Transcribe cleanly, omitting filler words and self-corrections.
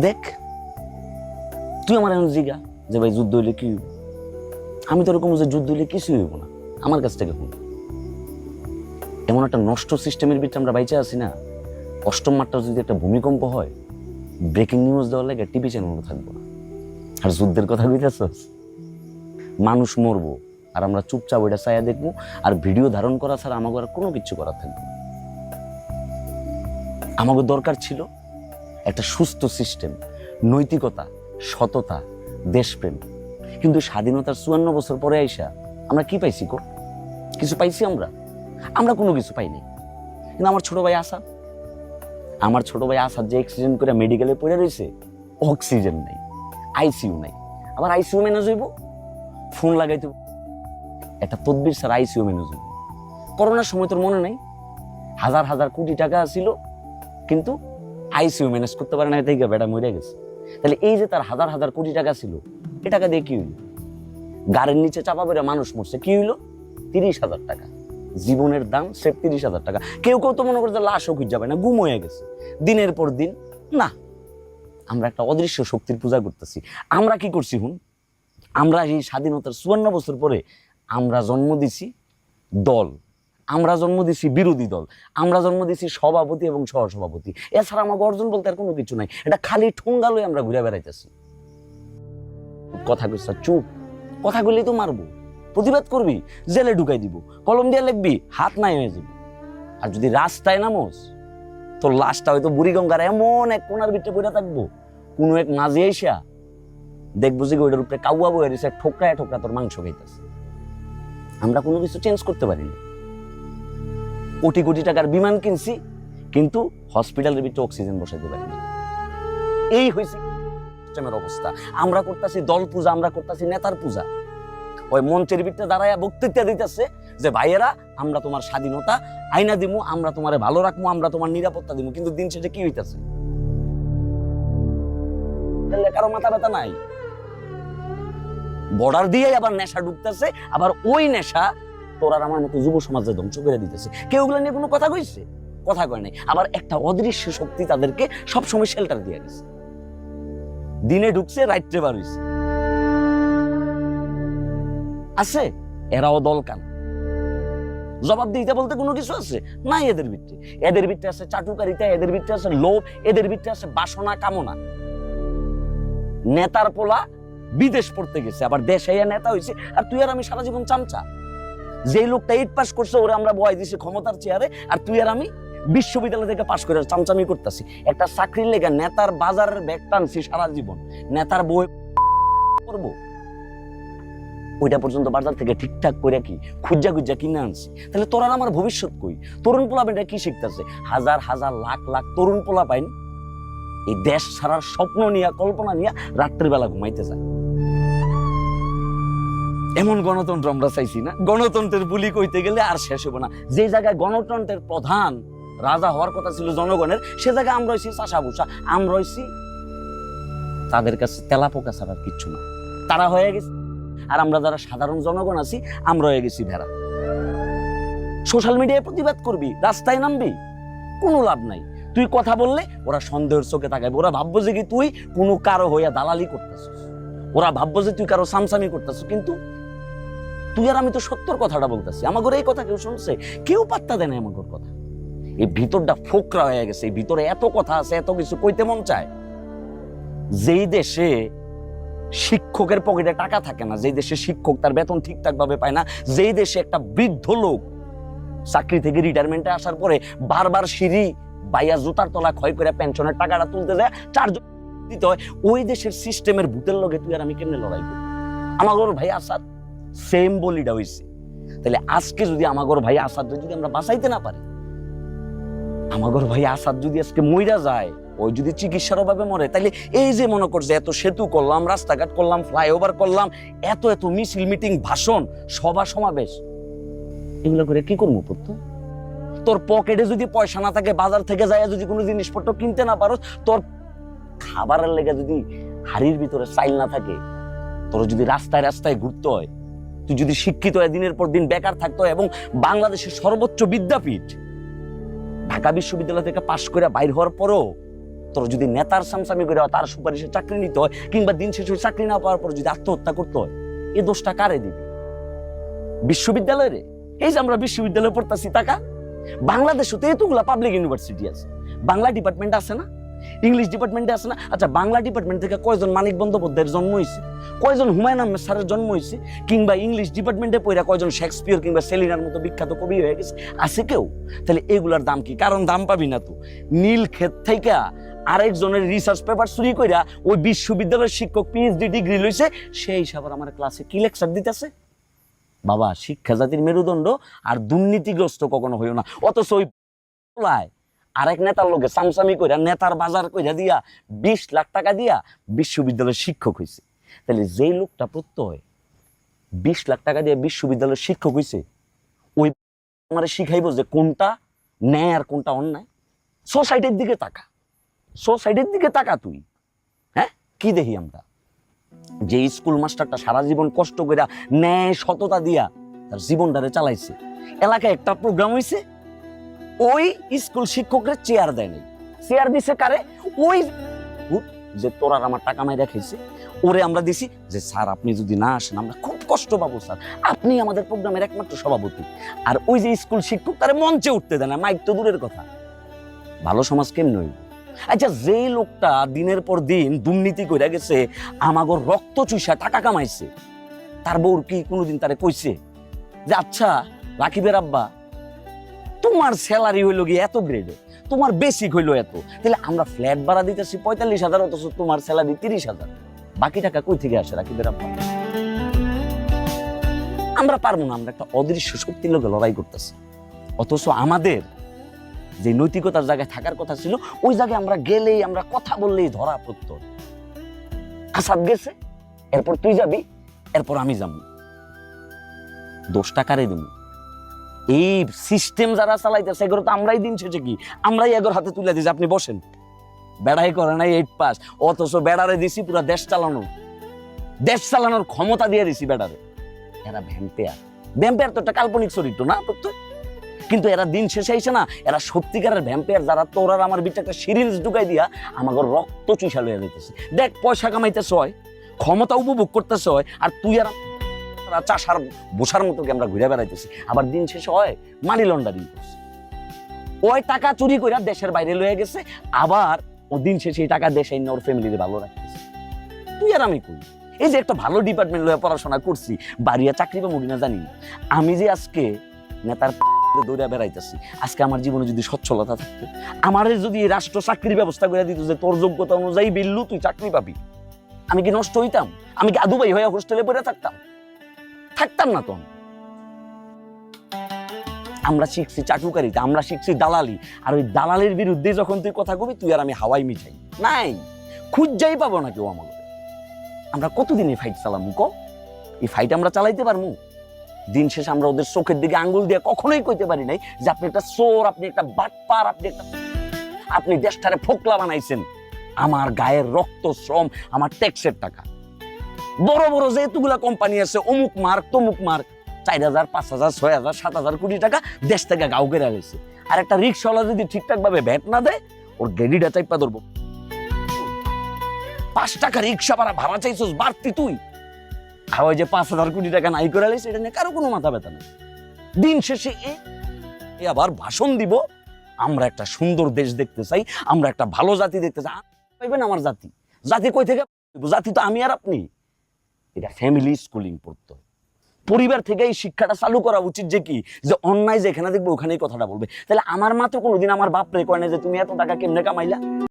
দেখ, তুই আমার এখন জিগা যে ভাই যুদ্ধ হইলে কি হইব, আমি তো এরকম যে যুদ্ধ হইলে কিছুই হইব না। আমার কাছ থেকে শুন, এমন একটা নষ্ট সিস্টেমের ভিতরে আমরা বাইচে আছি না, অষ্টম মাত্রার যদি একটা ভূমিকম্প হয়, ব্রেকিং নিউজ দেওয়ার লাগে টিভি চ্যানেলও থাকবো না। আর যুদ্ধের কথা কইতেছস, মানুষ মরবো আর আমরা চুপচাপ ওইটা চাইয়া দেখবো, আর ভিডিও ধারণ করা ছাড়া আমাকে আর কোনো কিছু করার থাকবে না। আমাকে দরকার ছিল একটা সুস্থ সিস্টেম, নৈতিকতা, সততা, দেশপ্রেম। কিন্তু স্বাধীনতার 54 বছর পরে আইসা আমরা কি পাইছি? কিছু পাইছি? আমরা কোনো কিছু পাইনি। কিন্তু আমার ছোট ভাই আসাদ যে অ্যাক্সিডেন্ট করে মেডিকেলে পড়ে রয়েছে, অক্সিজেন নাই, আইসিইউ নাই। আবার আইসিইউ ম্যানেজ হইব, ফোন লাগাইতে একটা তদবির স্যার আইসিইউ ম্যানেজ হইব। করোনার সময় তোর মনে নাই, হাজার হাজার কোটি টাকা ছিল, কিন্তু আইসিইউ ম্যানেজ করতে পারে না, এটাই বেটা মরে গেছে। তাহলে এই যে তার হাজার হাজার কোটি টাকা ছিল, এ টাকা দিয়ে কি হইল? গাড়ির নিচে চাপা বেড়ে মানুষ মরছে, কি হইলো? 30,000 টাকা। জীবনের দাম সে 30,000 টাকা। কেউ কেউ তো মনে করে যে লাশও খুঁজে যাবে না, গুম হয়ে গেছে দিনের পর দিন। না, আমরা একটা অদৃশ্য শক্তির পূজা করতেছি। আমরা কি করছি আমরা এই স্বাধীনতার 54 বছর পরে আমরা জন্ম দিছি দল, আমরা জন্ম দিছি বিরোধী দল, আমরা জন্ম দিছি সভাপতি এবং সহসভাপতি। এছাড়া আমাকে অর্জন বলতে আর কোনো কিছু নাই। এটা খালি ঠোঙ্গালই আমরা ঘুরে বেড়াইতেছি। কথা কইছ চুপ, কথা কইলেই তো মারবো, প্রতিবাদ করবি, জেলে ঢুকাই দিব, কলম দিয়ে লিখবি, হাত নাই হয়ে যাবে। আর যদি রাস্তায় নামোস, তোর লাশটা হয়তো বুড়িগঙ্গার এমন এক কোনার ভিতরে পড়ে থাকবো, কোনো এক মাঝে এসা দেখবো যে ওইটার উপরে কাউয়া বয়ে দিছে, ঠোকরায় ঠোকরা তোর মাংস খাইতেছে। আমরা কোনো কিছু চেঞ্জ করতে পারিনি। কোটি কোটি টাকার বিমান কিনছি, কিন্তু হসপিটালের ভিতরে অক্সিজেন বসাইতে পারিনি। এই হয়েছে সিস্টেমের অবস্থা। আমরা করতেছি দল পূজা, আমরা করতেছি নেতার পূজা। ওই মঞ্চের ভিতরে দাঁড়ায় বক্তৃতা দিতেছে যে ভাইয়েরা, আমরা তোমার স্বাধীনতা আইনা দিমু, আমরা তোমারে ভালো রাখবো, আমরা তোমার নিরাপত্তা দিমু। কিন্তু দিন শেষে কি হইতেছে? কারো মাথা ব্যথা নাই। বর্ডার দিয়ে আবার নেশা ঢুকতেছে, আবার ওই নেশা তোর আর আমার মতো যুব সমাজে ধ্বংস করে দিতেছে। কেউ ওগুলো নিয়ে কোনো কথা কইছে? কথা কয় নাই। আবার একটা অদৃশ্য শক্তি তাদেরকে সবসময় শেল্টার দিয়ে গেছে। দিনে ঢুকছে, রাইটে বার হইছে। আছে এরাও দল কান, জবাব দিতে বলতে কোনো কিছু আছে নাই এদের ভিতরে। এদের ভিতরে আছে চাটুকারিতা, এদের ভিতরে আছে লোভ, এদের ভিতরে আছে বাসনা কামনা। নেতার পোলা বিদেশ পড়তে গেছে, আবার দেশে নেতা হয়েছে, আর তুই আর আমি সারা জীবন চামচা। যে লোকটা 8 পাস করছে ওরে আমরা বয় দিছি ক্ষমতার চেয়ারে, আর তুই আর আমি বিশ্ববিদ্যালয় থেকে পাশ করে চামচামি করতেছি। একটা চাকরির লেগে নেতার বাজারের ব্যাগ টানছি সারা জীবন, নেতার বই করবো, ওইটা পর্যন্ত বাজার থেকে ঠিকঠাক করে কি খুঁজা কিনে আনছি। তাহলে তোর আর আমার ভবিষ্যৎ কই? তরুণ পোলাপাইনটা কি শিখতেছে? হাজার হাজার লাখ লাখ তরুণ পোলাপাইন এই দেশ ছাড়ার স্বপ্ন নিয়ে, কল্পনা নিয়ে রাত্রের বেলা ঘুমাইতে যায়। এমন গণতন্ত্র আমরা চাইছি না? গণতন্ত্রের বুলি কইতে গেলে আর শেষ হবে না। যে জায়গায় গণতন্ত্রের প্রধান রাজা হওয়ার কথা ছিল জনগণের, সে জায়গায় আমরা হইছি চাষা ভুষা, আমরা হইছি তাদের কাছে তেলা পোকা ছাড়ার কিচ্ছু না। তারা হয়ে গেছে, আর আমরা যারা সাধারণ জনগণ আছি আমরা হয়ে গেছি ভেড়া। সোশ্যাল মিডিয়ায় প্রতিবাদ করবি, রাস্তায় নামবি, কোনো লাভ নাই। তুই কথা বললে ওরা সন্দেহের চোখে তাকাইবে। ওরা ভাববো যে কি তুই কোনো কারো হইয়া দালালি করতেছিস, ওরা ভাববো যে তুই কারো সামসামি করতেছিস। কিন্তু তুই আর আমি তো সত্যর কথাটা বলতেছি। আমার ঘরে এই কথা কেউ শুনছে? কেউ পাত্তা দেয় না আমার ঘর কথা। এই ভিতরটা ফোকরা হয়ে গেছে, এই ভিতরে এত কথা আছে, এত কিছু কইতে মন চায়। যেই দেশে শিক্ষকের পকেটে টাকা থাকে না, যেই দেশে শিক্ষক তার বেতন ঠিকঠাক ভাবে পায় না, যেই দেশে একটা বৃদ্ধ লোক চাকরি থেকে রিটায়ারমেন্টে আসার পরে বারবার সিঁড়ি বাইয়া জুতার তলা ক্ষয় করে পেনশনের টাকাটা তুলতে যায়, 4 জন দিতে হয়, ওই দেশের সিস্টেমের ভূতের লগে তুই আর আমি কেমনে লড়াই করি? আমাগর ভাই আসাদ সেম বলিটা হইছে। তাহলে আজকে যদি আমাগর ভাই আসাদ যদি আমরা বাঁচাইতে না পারি, আমাগর ভাই আসাদ যদি আজকে মইরা যায়, ওই যদি চিকিৎসার অভাবে মরে, তাহলে এই যে মনে করছে এত সেতু করলাম, রাস্তাঘাট করলাম, ফ্লাইওভার করলাম, এত এত মিছিল মিটিং ভাষণ সভা সমাবেশ, এগুলো করে কি করবো? তোর পকেটে যদি পয়সা না থাকে, বাজার থেকে যায় যদি কোনো জিনিসপত্র কিনতে না পারো, তোর খাবারের লেগে যদি হাড়ির ভিতরে চাইল না থাকে, তোর যদি রাস্তায় রাস্তায় ঘুরতে হয়, তুই যদি শিক্ষিত হয়, দিনের পর দিন বেকার থাকতে হয়, এবং বাংলাদেশের সর্বোচ্চ বিদ্যাপীঠ ঢাকা বিশ্ববিদ্যালয় থেকে পাশ করে বাইর হওয়ার পরও তোর যদি নেতার সামসামি করে তার সুপারিশে চাকরি নিতে হয়, কিংবা দিন শেষে চাকরি না পাওয়ার পর যদি আত্মহত্যা করতে হয়, এই দোষটা কারে দিবি? বিশ্ববিদ্যালয়ে রে? এই যে আমরা বিশ্ববিদ্যালয়ে পড়তেছি টাকা, বাংলাদেশে তো এতগুলা পাবলিক ইউনিভার্সিটি আছে, বাংলা ডিপার্টমেন্ট আছে না, ইংলিশ ডিপার্টমেন্টে আছে না? আচ্ছা, বাংলা ডিপার্টমেন্ট থেকে কয়জন মানিক বন্দ্যোপাধ্যায়ের জন্ম হয়েছে, কয়জন হুমায়ুন আহমেদ স্যারের জন্ম হয়েছে, কিংবা ইংলিশ ডিপার্টমেন্টে পড়া কয়জন শেক্সপিয়র কিংবা সেলিনার মতো বিখ্যাত কবি হয়ে গেছে? আছে কেউ? তাহলে এগুলার দাম কি? কারণ দাম পাবি না তো। নীল ক্ষেত থেকে আরেকজনের রিসার্চ পেপার চুরি কইরা ওই বিশ্ববিদ্যালয়ের শিক্ষক পিএইচডি ডিগ্রি লইছে, সেই হিসাবে আমার ক্লাসে কি লেকচার দিতেছে? বাবা, শিক্ষা জাতির মেরুদণ্ড, আর দুর্নীতিগ্রস্ত কখনো হইও না। অথচ ওই আরেক নেতার লোকে সামসামি কইরা নেতার বাজার কইরা দিয়া 20 লাখ টাকা দিয়া বিশ্ববিদ্যালয়ের শিক্ষক হইছে। তাহলে যেই লোকটা প্রত্যয় 20 লাখ টাকা দিয়ে বিশ্ববিদ্যালয়ের শিক্ষক হইছে, ওই আমারে শিখাইবো যে কোনটা ন্যায় আর কোনটা অন্যায়? সোসাইটির দিকে তাকা, সোসাইটির দিকে তাকা তুই। হ্যাঁ, কি দেখি আমরা? যে স্কুল মাস্টারটা সারা জীবন কষ্ট কইরা ন্যায় সততা দিয়া তার জীবনটারে চালাইছে, এলাকায় একটা প্রোগ্রাম হইছে, ওই স্কুল শিক্ষকরা চেয়ার দেয় নাই। চেয়ার দিছে কারে? ওই যে তোর আর আমার টাকা মাইরা খাইছে, ওরে আমরা দিছি যে স্যার আপনি যদি না আসেন আমরা খুব কষ্ট পাবো স্যার, আপনি আমাদের প্রোগ্রামের একমাত্র সভাপতি। আর ওই যে স্কুল শিক্ষক তারে মঞ্চে উঠতে দেয় না, মাইক তো দূরের কথা। ভালো সমাজ কেমন হইব? আচ্ছা, যে লোকটা দিনের পর দিন দুর্নীতি কইরা গেছে, আমাগো রক্ত চুষা টাকা কামাইছে, তার বউর কি কোনোদিন তারে কইছে যে আচ্ছা রাকিবের আব্বা তোমার স্যালারি হইলো গিয়ে এত গ্রেডে, তোমার বেসিক হইলো এত, তাহলে আমরা ফ্ল্যাট ভাড়া দিতেছি 45,000, অথচ তোমার স্যালারি 30,000, বাকি টাকা কই থেকে আসে রাকিবের আব্বা? আমরা পারবো না, আমরা একটা অদৃশ্য শক্তির লোকে লড়াই করতেছি। অথচ আমাদের যে নৈতিকতার জায়গায় থাকার কথা ছিল, ওই জায়গায় আমরা গেলেই, আমরা কথা বললেই ধরা পড়তো। আসাদ গেছে, এরপর তুই যাবি, এরপর আমি যাবো, দোষটা কারে দেব? এই সিস্টেম যারা চালাইতেছে এগুলো তো আমরাই দিন শেষে কি আমরাই এগোর হাতে তুলে দিয়েছি, আপনি বসেন, বেড়াই করে নাই 8 পাস, অথচ বেড়ারে দিছি পুরো দেশ চালানোর ক্ষমতা দিয়ে দিছি বেড়ারে। এরা ভ্যাম্পায়ার, ভ্যাম্পায়ার তো একটা কাল্পনিক চরিত্র না প্রত্যয়, কিন্তু এরা দিন শেষে আইছে না, এরা সত্যিকারের ভ্যাম্পায়ার, যারা তোর আর আমার ভিতরে একটা সিরিঞ্জ ঢুকাই দিয়া আমাকে রক্ত চুষা লইয়া দিতেছে। দেখ, পয়সা কামাইতেছে হয়, ক্ষমতা উপভোগ করতেছে হয়, আর তুই আর চাষার বসার মতো আমরা ঘুরে বেড়াইতেছি। আবার দিন শেষে হয় মানি লন্ডারিং করছে, ওই টাকা চুরি করে দেশের বাইরে লয়ে গেছে, আবার ও দিন শেষে টাকা দেশে ওর ফ্যামিলির ভালো রাখতেছে। তুই আর আমি কই, এই যে একটা ভালো ডিপার্টমেন্ট লয়ে পড়াশোনা করছি, বাড়িয়া চাকরি পাবো কিনা জানি না, আমি যে আজকে নেতার দৌড়া বেড়াইতেছি, আজকে আমার জীবনে যদি সচ্ছলতা থাকতো, আমার যদি রাষ্ট্র চাকরির ব্যবস্থা করে দিত যে তোর যোগ্যতা অনুযায়ী বিল্লু তুই চাকরি পাবি, আমি কি নষ্ট হইতাম? আমি কি আদুবাই হয়ে হোস্টেলে পড়ে থাকতাম না? তো আমরা শিখছি চাটুকারিতে, আমরা শিখছি দালালি, আর ওই দালালির বিরুদ্ধে যখন তুই কথা কবি, তুই আর আমি হাওয়াই মিঠাই নাই, খুঁজাই পাবো না কেউ আমাদের। আমরা কতদিন এই ফাইট চালামু ক? এই ফাইট আমরা চালাইতে পারবো? দিন শেষে আমরা ওদের চোখের দিকে আঙ্গুল দিয়ে কখনোই কইতে পারি নাই যে আপনি একটা চোর, আপনি একটা বাটপার, আপনি দেশটারে ফোকলা বানাইছেন। আমার গায়ের রক্ত, শ্রম, আমার ট্যাক্সের টাকা, বড় বড় যে এতগুলা কোম্পানি আছে, অমুক মার্ক তমুক মার্ক, 4,000, 5,000, 6,000, 7,000 কোটি টাকা দেশ থেকে গাও কেরা গেছে। আর একটা রিক্সাওয়ালা যদি ঠিকঠাক ভাবে ভ্যাট না দেয়, ওর গেডিটা চাইপা ধরবো। 5 টাকা রিক্সা ভাড়া চাইছিস বাড়তি তুই, আর ওই যে 5,000 কোটি টাকা নাই করে লাইছে, এটা নিয়ে কারো কোনো মাথা ব্যথা নেই। দিন শেষে এ আবার ভাষণ দিব, আমরা একটা সুন্দর দেশ দেখতে চাই, আমরা একটা ভালো জাতি দেখতে চাই। পাইবেন আমার জাতি কই থেকে? জাতি তো আমি আর আপনি। এটা ফ্যামিলি স্কুলিং পড়তো, পরিবার থেকে এই শিক্ষাটা চালু করা উচিত, যে কি যে অন্যায় যেখানে দেখবো ওখানেই কথাটা বলবে। তাহলে আমার মা তো কোনোদিন আমার বাপ রে কয় না যে তুমি এত টাকা কেমনে কামাইলা।